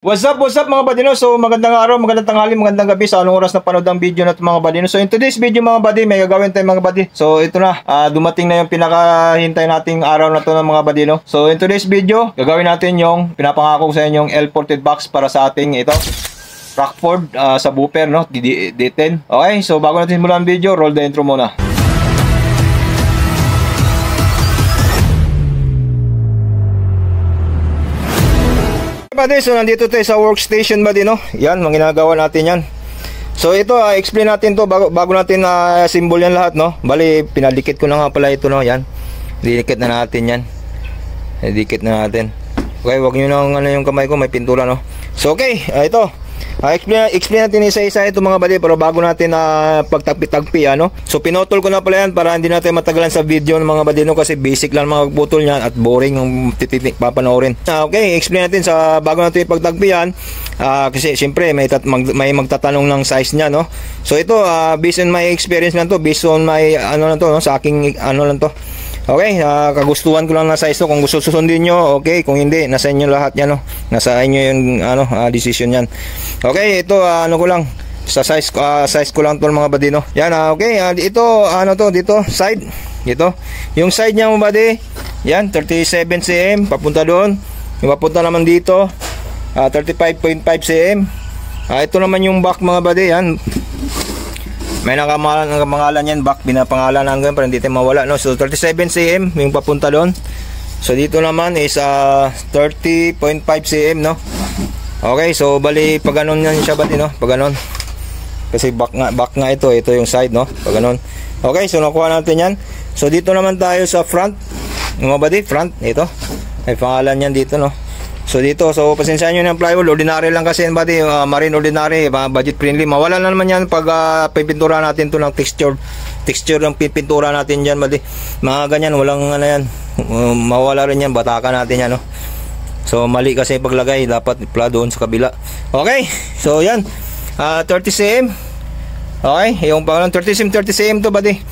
What's up mga badino? So magandang araw, magandang tanghali, magandang gabi sa anong oras na panood ang video na ito mga badino. So in today's video mga badi, may gagawin tayo mga badi. So ito na, dumating na yung pinakahintay nating araw na to ng mga badino. So in today's video, gagawin natin yung pinapangako sa inyong L40 box para sa ating ito Rockford subwoofer, no? D10. Okay, so bago natin simulan ang video, roll the intro muna. Buddy, so nandito tayo sa workstation buddy, no? Yan, mga ginagawa natin yan. So ito, explain natin to bago natin symbol yan lahat, no? Bali, pinadikit ko na nga pala ito, no? Yan, didikit na natin yan. Didikit na natin. Okay, wag nyo na yung kamay ko, may pintura, no? So okay, ito explain natin isa-isa ito mga buddy, pero bago natin pagtagpi-tagpi, ano? So pinotol ko na pala yan para hindi natin matagalan sa video ng mga buddy, no? Kasi basic lang mga putol niyan at boring yung papanoorin. Okay, explain natin sa bago natin ipagtagpi yan, kasi siyempre may magtatanong ng size niya, no? So ito, based on my experience lang to, based on my ano lang to, no? Sa aking ano lang to. Okay, kagustuhan ko lang na size to. Kung gusto susundin nyo, okay. Kung hindi, nasa inyo lahat yan, no? Nasa inyo yung decision yan. Okay, ito ano ko lang sa size ko lang to mga buddy, no? Yan, okay. Ito ano to dito, side. Ito. Yung side niya mga buddy, yan 37 cm papunta doon. Yung papunta naman dito 35.5 cm. Ito naman yung back mga buddy, yan. May nakapangalan yan, back, pinapangalan hanggang para hindi tayo mawala, no? So 37 cm yung papunta doon. So dito naman is 30.5 cm, no? Okay, so bali pag ganun yan siya buddy, no? Pag ganun. Kasi back nga ito yung side, no? Pag ganun. Okay, so nakuha natin yan. So dito naman tayo sa front. Mga buddy, front, ito. May pangalan yan dito, no? So dito, so pasensyahan nyo ng plywood, ordinary lang kasi yan buddy, marine ordinary, budget friendly. Mawala na naman yan pag pipintura natin to ng texture ng pipintura natin dyan buddy. Mga ganyan, walang ano yan, mawala rin yan, batakan natin yan, no? So mali kasi paglagay, dapat pla doon sa kabila. Okay, so yan, 30 cm. Okay, yung pangalan 30 cm to buddy.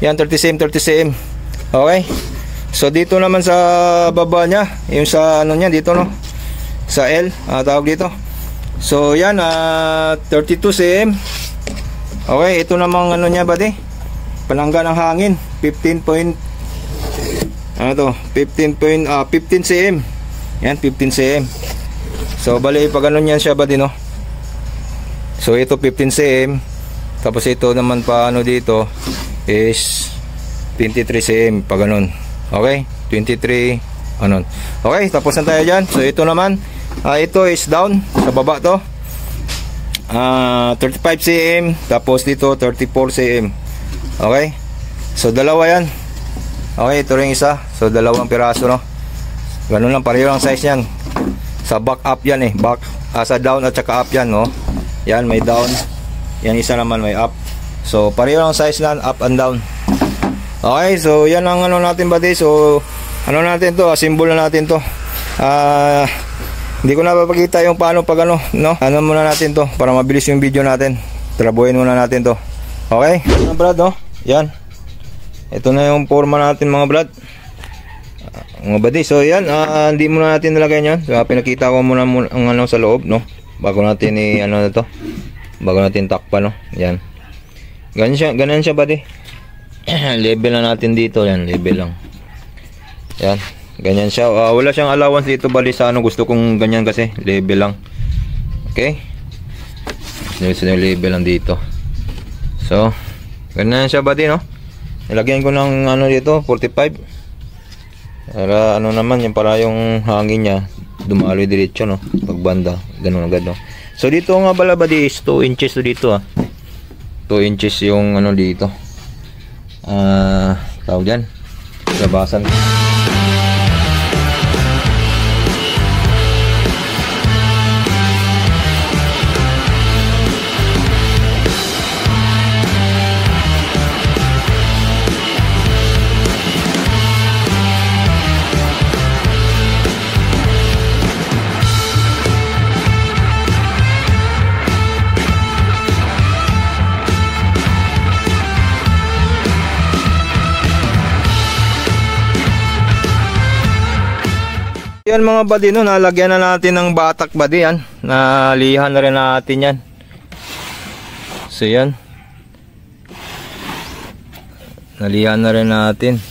Yan, 30 cm. Okay. So dito naman sa baba niya, yung sa ano niya dito, no? Sa L, tawag dito. So yan, 32 cm. Okay, ito namang ano niya buddy, palangga ng hangin, 15 cm. Yan, 15 cm. So bali pag ganun yan siya buddy, no? So ito 15 cm. Tapos ito naman pa ano dito is 23 cm pag ganun. Okay, 23 ano. Okay, tapos na tayo dyan. So ito naman, ito is down sa baba to, 35 cm. Tapos dito 34 cm. Okay, so dalawa yan. Okay, ito rin isa. So dalawang piraso, no? Ganun lang, pareho lang size yan. Sa back up yan, back, sa down at saka up yan, no? Yan, may down. Yan isa naman may up. So pareho lang size lang, up and down. Okay, so yan ang ano natin buddy. So ano natin to, symbol na natin to. Hindi ko na papakita yung paano pag ano, no? Ano muna natin to para mabilis yung video natin. Trabuhin muna natin to. Okay, mga brad, no? Yan. Ito na yung forma natin mga brad. Mga buddy, so yan, hindi muna natin nilagay yan. So pinakita ko muna ang ano sa loob, no? Bago natin ano na to. Bago natin takpan, no? Yan. Ganyan siya buddy. Level na natin dito, yan, level lang. Yan, ganyan siya. Wala siyang allowance dito bali sa ano, gusto kong ganyan kasi level lang. Okay, so level lang dito. So ganyan siya buddy, no? Nilagyan ko ng ano dito 45 para ano naman yung para yung hangin niya dumaloy diretso, no? Pagbanda ganun agad, no? So dito nga pala buddy is 2 inches to dito, 2 inches yung ano dito, tawag dyan, labasan. Yan mga buddy, no, nalagyan na natin ng batak buddy yan. Nalihan na rin natin yan. So yan. Nalihan na rin natin.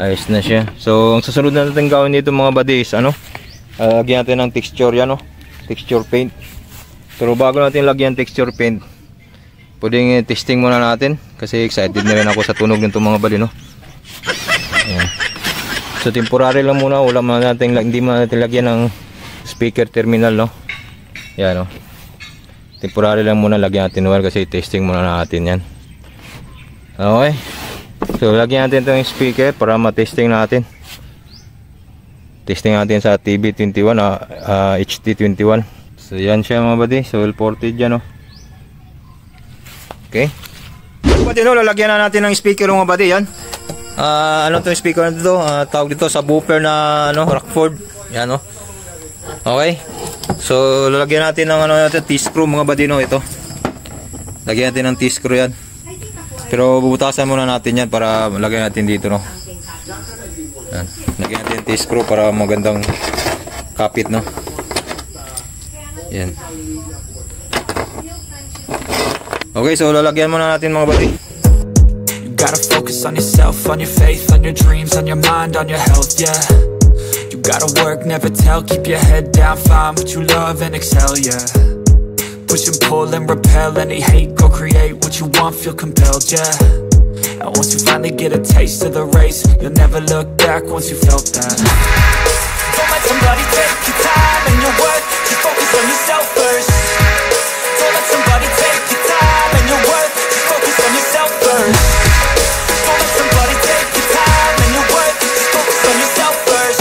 Ayos na siya. So ang susunod na natin gawin dito mga buddy is ano, lagyan natin ng texture yan, no? Texture paint. Pero bago natin lagyan texture paint, pwedeng testing muna natin kasi excited na rin ako sa tunog nito mga buddy, no? Ayan. So temporary lang muna, wala man natin, hindi man natin lagyan ng speaker terminal, no? Yan, no? Temporary lang muna lagyan natin wire kasi testing muna natin yan. Okay. So lagyan natin itong speaker para ma-testing natin. Testing natin sa TB21, HT21. So yan siya mga buddy, so well ported yan, no? Okay. Buddy, no, lalagyan na natin ng speaker mga buddy, yan. Ano to speaker na dito? Tawag dito sa subwoofer na ano, Rockford. Yan, no. Okay. So lalagyan natin ng ano natin, T-screw mga buddy, no, ito. Lagyan natin ng T-screw yan. Pero bubutasan muna natin yan para lagyan natin dito, no. Yan. Lagyan natin T-screw para magandang kapit, no. Yan. Okay, so lalagyan muna natin mga buddy. Gotta focus on yourself, on your faith, on your dreams, on your mind, on your health, yeah. You gotta work, never tell, keep your head down, find what you love and excel, yeah. Push and pull and repel any hate, go create what you want, feel compelled, yeah. And once you finally get a taste of the race, you'll never look back once you felt that. Don't let somebody take your time and your worth, just focus on yourself first. Don't let somebody take your time and your worth, just focus on yourself first. Don't let somebody take your time and your worth, just focus on yourself first.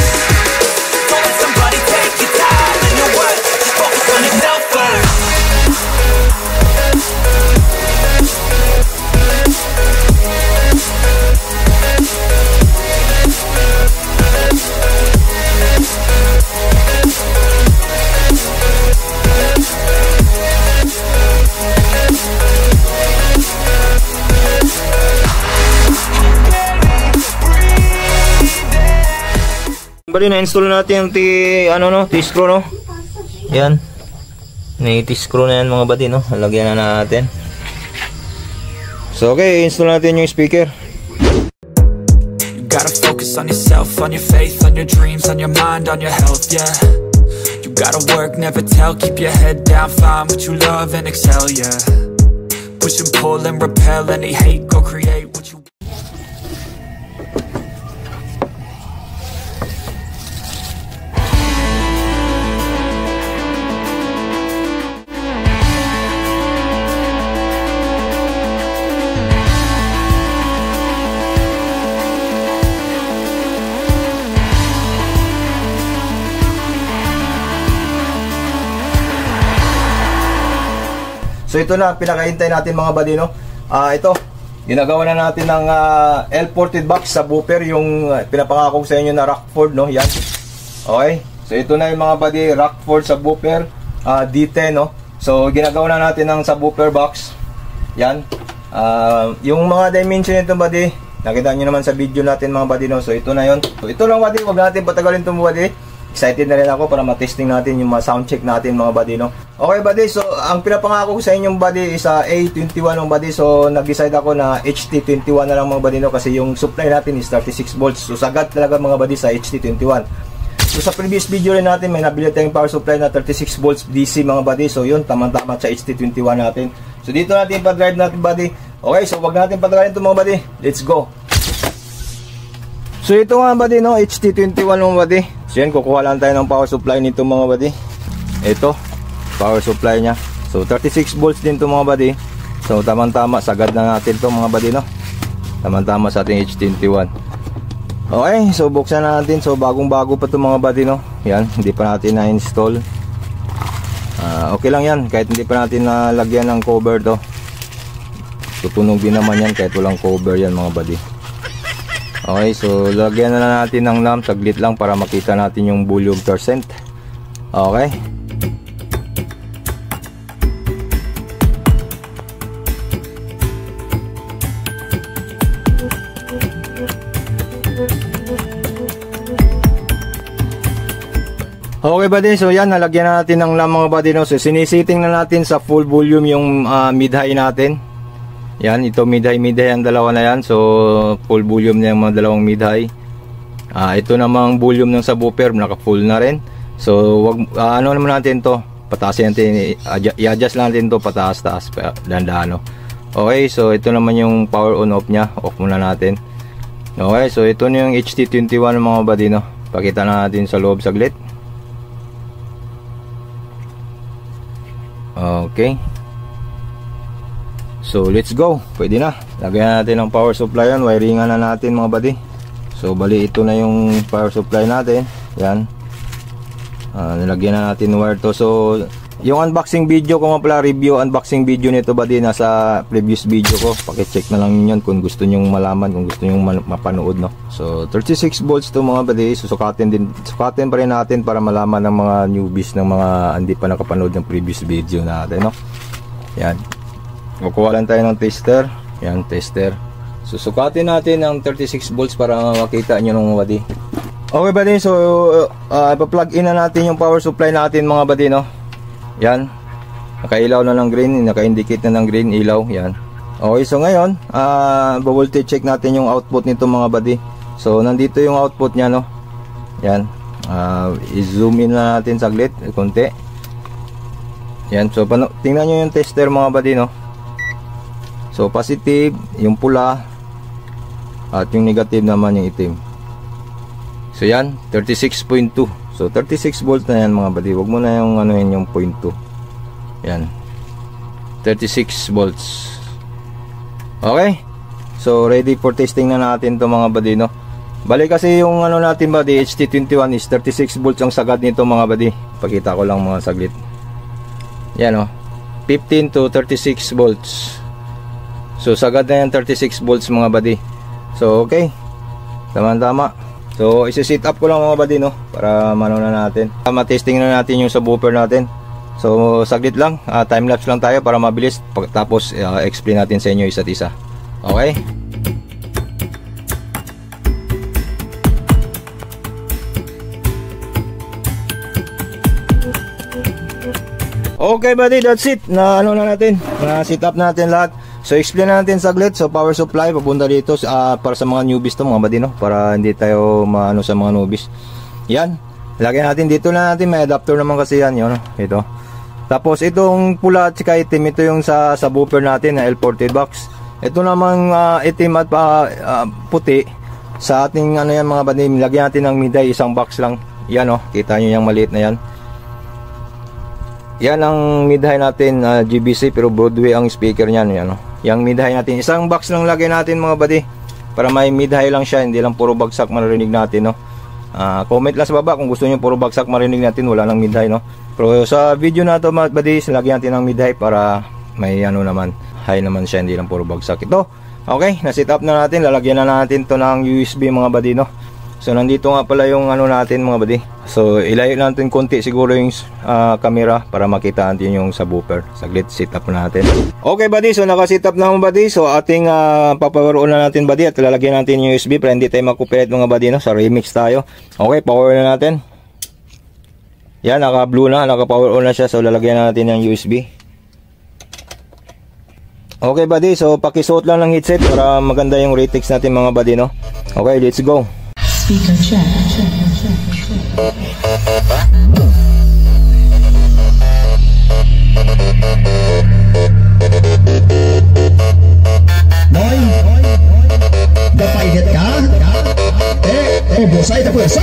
Don't let somebody take your time and your worth, just focus on yourself first. Bali na-install natin yung T-screw, no? Yan. T-screw na yan mga buddy, no? Lagyan na natin. So okay, install natin yung speaker. You gotta focus on yourself, on your faith, on your dreams, on your mind, on your health, yeah. You gotta work, never tell, keep your head down, find what you love and excel, yeah. Push and pull and repel any hate, go create what you. So ito na, pinakahintay natin mga buddy, no? Ito, ginagawa na natin ng L-ported box sa subwoofer, yung pinapangako sa inyo na Rockford, no? Yan. Okay. So ito na yung mga buddy, Rockford subwoofer, D10, no? So ginagawa na natin ng subwoofer box. Yan. Yung mga dimension nito buddy, nakita nyo naman sa video natin mga buddy, no? So ito na yun. So ito lang buddy, huwag natin patagalin ito mga buddy. Excited na rin ako para ma-testing natin yung sound check natin mga buddy, no? Okay buddy, so ang pinapangako ko sa inyong buddy is A21 ng buddy. So nag-decide ako na HT21 na lang mga buddy, no? Kasi yung supply natin is 36 volts. So sagad talaga mga buddy sa HT21. So sa previous video rin natin may nabili tayong power supply na 36 volts DC mga buddy. So yun, tama-tama sa HT21 natin. So dito natin pa-drive natin buddy. Okay, so wag natin patagalin ito mga buddy. Let's go. So ito nga buddy, no? HT21 mga buddy. So yan, kukuha lang tayo ng power supply nito mga buddy. Ito, power supply nya. So 36 volts din to mga buddy. So tamang-tama, sagad na natin to mga buddy, no? Tamang-tama sa ating HT21. Okay, so buksan na natin. So bagong-bago pa to mga buddy, no? Yan, hindi pa natin na-install. Okay lang yan, kahit hindi pa natin nalagyan ng cover to. Tutunog din naman yan kahit walang cover yan mga buddy. Okay, so lagyan na natin ng lamp, saglit lang para makita natin yung volume percent. Okay. Okay buddy, so yan, nalagyan na natin ng mga buddy, no? So sinisiting na natin sa full volume yung mid-high natin. Yan, ito mid-high ang dalawa na yan. So full volume na yung mga dalawang mid-high. Ito namang volume ng subwoofer, naka-full na rin. So wag, ano naman natin to, patasin natin, i-adjust lang natin to pataas-taas, dandahan, no? Okay, so ito naman yung power on off nya, off muna natin. Okay, so ito na yung HT21 mga buddy, no? Pakita na natin sa loob saglit. Okay, so let's go. Pwede na, lagyan natin ng power supply yan, wiringan na natin mga buddy. So bali ito na yung power supply natin. Yan, nilagyan na natin wire to. So yung unboxing video ko, pala review unboxing video nito buddy, nasa previous video ko. Paki-check na lang yun kung gusto nyo malaman, kung gusto nyo mapanood, no? So 36 volts to mga buddy. So sukatin pa rin natin para malaman ng mga newbies, ng mga hindi pa nakapanood ng previous video natin, no? Yan, kukuha lang tayo ng tester. Yan, tester. So sukatin natin ng 36 volts para makita nyo ng buddy. Okay buddy, so ipa-plug in na natin yung power supply natin mga buddy, no? Yan, nakailaw na ng green, naka-indicate na ng green ilaw. Yan. Okay, so ngayon voltage check natin yung output nito mga buddy. So nandito yung output nya, no? Yan, i-zoom in na natin saglit, konti. Yan, so tingnan nyo yung tester mga buddy, no? So positive yung pula, at yung negative naman yung itim. So yan, 36.2. So 36 volts na yan mga buddy. Huwag mo na yung ano yun, yung 0.2. Yan, 36 volts. Okay, so ready for testing na natin to mga buddy, no? Bali kasi yung ano natin buddy, HT21 is 36 volts ang sagad nito mga buddy. Pakita ko lang mga saglit. Yan, no? 15 to 36 volts. So sagad na yan 36 volts mga buddy. So okay, tama-tama. So isi-set up ko lang mga buddy, no, para mano na natin, ma-testing na natin yung subwoofer natin. So saglit lang, time lapse lang tayo para mabilis, tapos explain natin sa inyo isa't isa. Okay, okay buddy, that's it. Na ano na natin, na set up natin lahat. So explain natin saglit. So power supply papunta dito para sa mga newbies to mga buddy, no, para hindi tayo maano sa mga newbies. Yan, lagyan natin dito na natin, may adapter naman kasi yan, yun, no? Ito. Tapos itong pula at saka itim, ito yung sa subwoofer natin na L40 box. Ito namang itim at puti sa ating ano yan mga buddy, lagyan natin ng mid-high, isang box lang. Yan, no, kita nyo yung maliit na yan. Yan ang mid-high natin, GBC, pero Broadway ang speaker niyan, yan, no? Yang mid-high natin, isang box lang lagay natin mga buddy, para may mid-high lang siya, hindi lang puro bagsak maririnig natin, no? Comment lang sa baba kung gusto niyo puro bagsak marinig natin, wala nang mid-high, no? Pero sa video na to mga buddy, lagyan natin ng mid-high para may ano naman, high naman siya, hindi lang puro bagsak. Ito, okay, na-set up na natin, lalagyan na natin to ng USB mga buddy, no? So nandito nga pala yung ano natin mga buddy. So ilayo natin konti siguro yung camera para makita natin yung subwoofer. Saglit, set up natin. Okay buddy, so naka-set up na mga buddy. So ating papower on na natin buddy, at lalagyan natin yung USB para hindi tayo makupit mga buddy, no? Sa remix tayo. Okay, power na natin. Yan, naka-blue na, naka-power on na siya. So lalagyan natin yung USB. Okay buddy, so pakisuot lang ng headset para maganda yung ratings natin mga buddy, no? Okay, let's go. Speaker check. Boy, dapainit ka? Bosay na pwesa.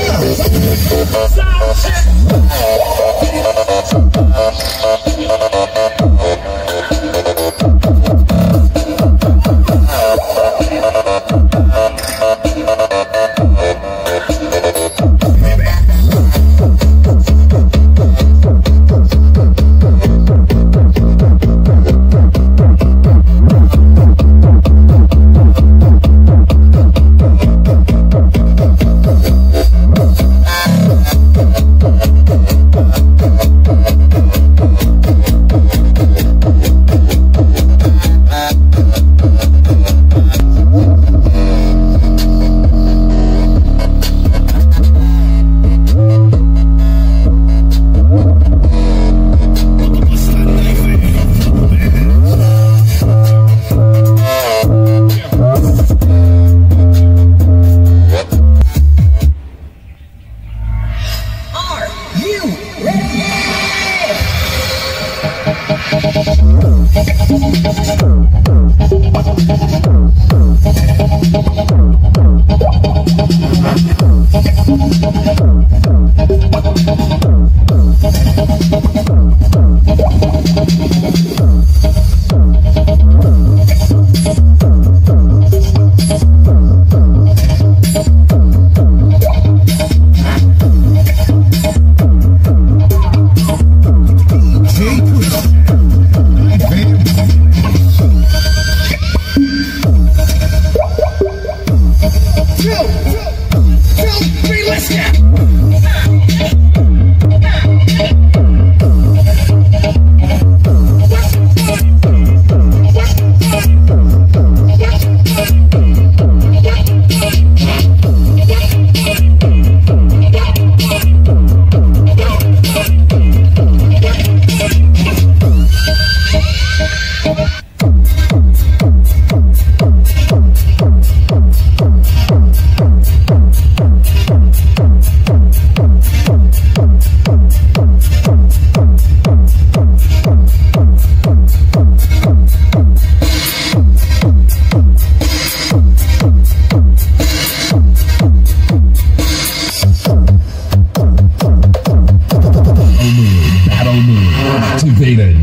activated.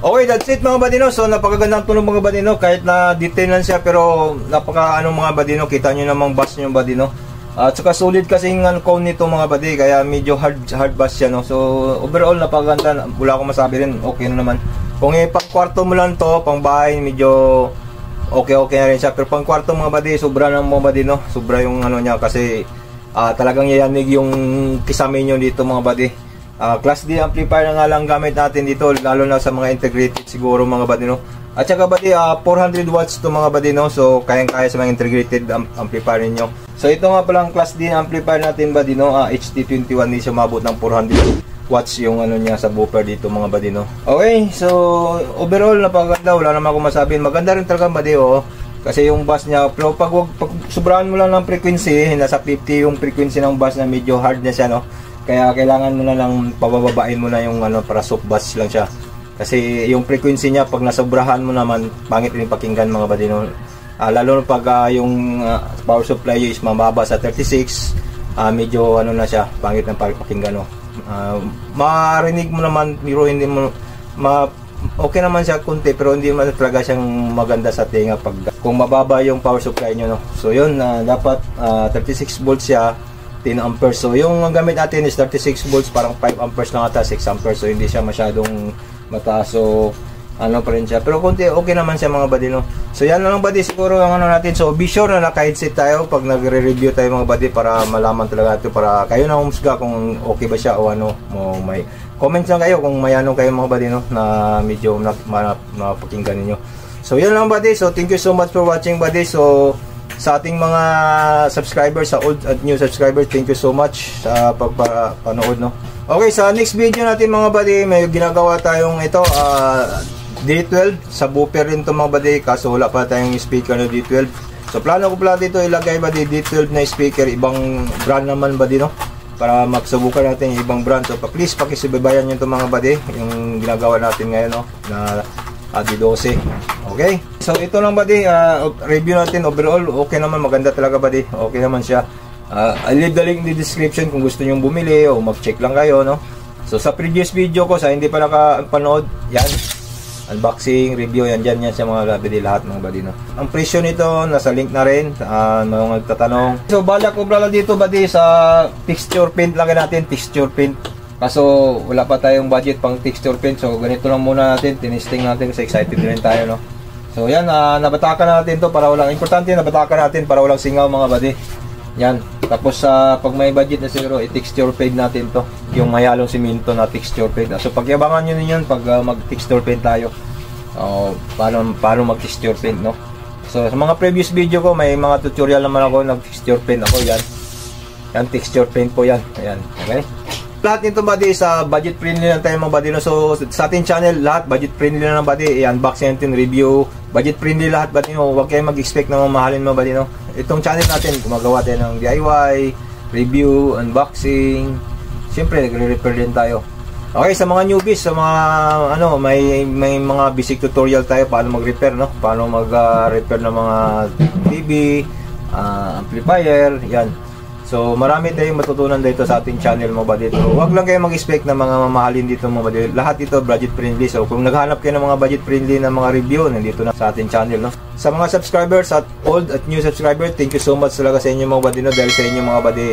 Okay, that's it mga badino. So napakagandang tunog mga badino, kahit na detail lang siya pero napaka mga badino, kita nyo namang bass nyo badino. At saka solid kasi yung cone nito mga badi, kaya medyo hard bass siya, no. So overall napakaganda, wala akong masabi rin, okay na naman. Kung pang kwarto mo lang to, pang bahay medyo okay na rin siya, pero pang kwarto mga badi, sobra na mga badi, no. Sobra yung niya kasi talagang yayanig yung kisame nyo dito mga badi. Class D amplifier na nga lang gamit natin dito, lalo na sa mga integrated siguro mga badi, no. At saka badi 400 watts to mga badi, no. So kayang-kaya sa mga integrated amplifier niyo. So ito nga palang class D amplifier natin badi, no. HT21, hindi siya mabot ng 400 watts yung niya sa buffer dito mga badi, no. Okay, so overall napakaganda, wala naman akong masabi. Maganda rin talaga badi, oh. Kasi yung bass niya, pero pag sobrahan mo lang ng frequency, nasa 50 yung frequency ng bass na medyo hard na siya, no. Kaya kailangan mo na lang pabababain mo na yung para soft bass lang siya. Kasi yung frequency niya pag nasobrahan mo naman, pangit rin pakinggan mga badino. Lalo na pag yung power supply is mababa sa 36, medyo na siya, pangit na pakinggan, no. Marinig mo naman, pero hindi mo okay naman siya konti, pero hindi man talaga siyang maganda sa tinga pag kung mababa yung power supply nyo, no. So yun, dapat 36 volts siya, 10 amperes. So yung gamit natin is 36 volts, parang 5 amperes lang ata, 6 amperes. So hindi siya masyadong mataas. So pa rin siya, pero konti okay naman siya mga badi, no. So yan na lang badi siguro ang natin. So be sure na naka-headset tayo pag nagre-review tayo mga badi, para malaman talaga ito, para kayo na humusga kung okay ba siya o may comments lang kayo kung may kayo mga badi, no, na medyo mapakinggan ninyo. So yan lang badi. So thank you so much for watching badi. So sa ating mga subscribers, sa old at new subscribers, thank you so much sa pagpanood, no. Okay, sa next video natin mga badi, may ginagawa tayong ito, D12 sa buffer rin to mga badi, kaso wala pa tayong speaker na D12. So plano ko pala dito ilagay badi D12 na speaker, ibang brand naman badi, no, para magsubukan natin yung ibang brand. So please pakisubaybayan nyo ito mga badi, yung ginagawa natin ngayon, no, na D12. Okay, so ito lang badi, review natin overall. Okay naman, maganda talaga badi, okay naman siya. I'll leave the link in the description kung gusto nyo bumili o mag-check lang kayo, no. So sa previous video ko, sa hindi pa nakapanood, yan, unboxing, review, yan sa mga badi, lahat mga badi, no. Ang presyo nito nasa link na rin, mga nagtatanong. So balak ko pala dito badi sa texture paint lang natin, texture paint. Kaso wala pa tayong budget pang texture paint, so ganito lang muna natin, tinisting natin kasi excited rin tayo, no. So yan, nabatakan natin to para walang, importante nabatakan natin para walang singaw mga badi. Yan, tapos pag may budget na siguro, i-texture paint natin to, yung mayalong simento na texture paint. So pagyabangan nyo ninyon pag mag-texture paint tayo, paano mag-texture paint, no. So sa mga previous video ko, may mga tutorial naman ako, nag-texture paint ako, yan, texture paint po yan, ayan, okay. Lahat nito badi sa budget friendly lang tayo mga badi, no? So sa ating channel lahat budget friendly lang badi, i-unboxing natin, review, budget friendly lahat badi, no? Huwag kayong mag-expect na mamahalin mga badi, no? Itong channel natin, gumagawa tayo ng DIY, review, unboxing, siyempre nagre-repair din tayo. Okay, sa mga newbies, sa mga may mga basic tutorial tayo paano mag-repair, no? Paano mag-repair ng mga TV, amplifier, yan. So marami tayong matutunan dito sa ating channel mga buddy. So huwag lang kayo mag-expect na mga mamahalin dito mga buddy. Lahat ito budget friendly. So kung naghahanap kayo ng mga budget friendly na mga review, nandito na sa ating channel, no? Sa mga subscribers at old at new subscribers, thank you so much talaga sa inyo mga buddy, no? Dahil sa inyo mga buddy,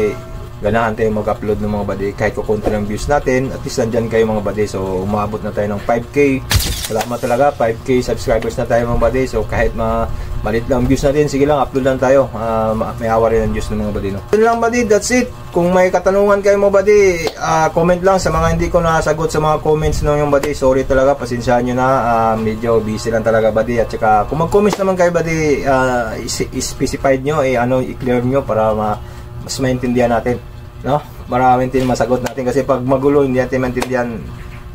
ganahan tayo mag-upload ng mga buddy. Kahit kukunti lang views natin, at least nandyan kayo mga buddy. So umabot na tayo ng 5K. Salamat talaga, 5K subscribers na tayo mga buddy. So kahit malit lang views natin, sige lang, upload lang tayo. May awa rin ang Diyos ng mga buddy, no? Yun lang buddy, that's it. Kung may katanungan kayo mga buddy, comment lang sa mga hindi ko nasagot sa mga comments ng yung buddy. Sorry talaga, pasensyahan nyo na. Medyo busy lang talaga buddy. At saka kung mag-comments naman kayo buddy, specified nyo, i-clear nyo para mas maintindihan natin, no? Maraming din masagot natin kasi pag magulo hindi natin maintindihan.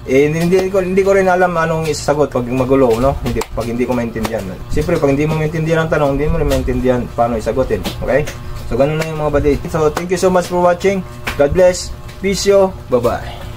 Hindi ko rin alam anong isasagot pag magulo, no? Pag hindi ko maintindihan. Siyempre pag hindi mo maintindihan ang tanong, hindi mo rin maintindihan paano isagutin. Okay? So ganun lang yung mga buddy. So thank you so much for watching. God bless. Peace yo. Bye-bye.